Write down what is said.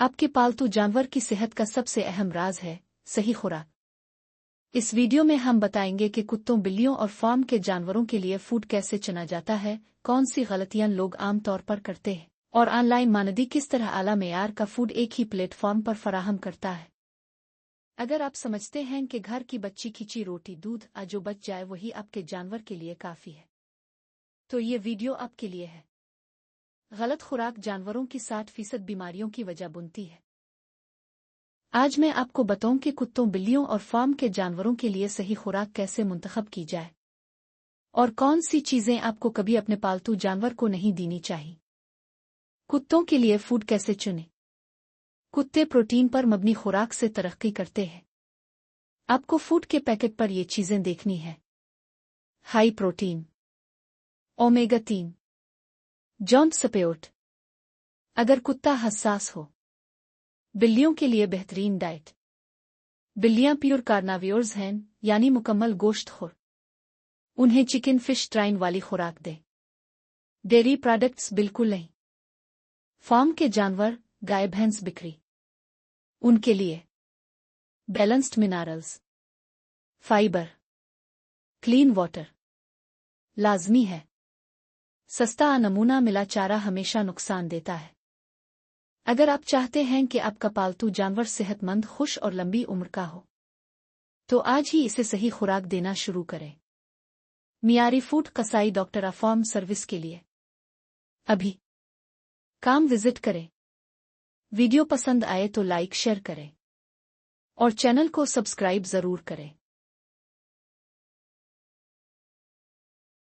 आपके पालतू जानवर की सेहत का सबसे अहम राज है सही खुराक। इस वीडियो में हम बताएंगे कि कुत्तों, बिल्लियों और फार्म के जानवरों के लिए फूड कैसे चुना जाता है, कौन सी गलतियां लोग आम तौर पर करते हैं, और ऑनलाइन मानदी किस तरह आला मेयार का फूड एक ही प्लेटफॉर्म पर फराहम करता है। अगर आप समझते हैं कि घर की बच्ची खिंची रोटी, दूध जो बच जाए वही आपके जानवर के लिए काफी है, तो ये वीडियो आपके लिए है। गलत खुराक जानवरों की 60% बीमारियों की वजह बनती है। आज मैं आपको बताऊं कि कुत्तों, बिल्लियों और फार्म के जानवरों के लिए सही खुराक कैसे मुंतखब की जाए और कौन सी चीजें आपको कभी अपने पालतू जानवर को नहीं देनी चाहिए। कुत्तों के लिए फूड कैसे चुनें। कुत्ते प्रोटीन पर मबनी खुराक से तरक्की करते हैं। आपको फूड के पैकेट पर ये चीजें देखनी है। High protein, omega 3, joint support. अगर कुत्ता हसास हो। बिल्लियों के लिए बेहतरीन डाइट। बिल्लियां प्योर कार्नावियोर्स हैं, यानी मुकम्मल गोश्तखोर। उन्हें चिकन, फिश, ट्राइन वाली खुराक दें। डेयरी प्रोडक्ट्स बिल्कुल नहीं। फार्म के जानवर, गाय, भैंस, बकरी, उनके लिए balanced minerals, fibre, clean water लाजमी है। सस्ता नमूना मिला चारा हमेशा नुकसान देता है। अगर आप चाहते हैं कि आपका पालतू जानवर सेहतमंद, खुश और लंबी उम्र का हो, तो आज ही इसे सही खुराक देना शुरू करें। मियारी फूड कसाई डॉक्टर फार्म सर्विस के लिए अभी काम विजिट करें। वीडियो पसंद आए तो लाइक, शेयर करें और चैनल को सब्सक्राइब जरूर करें।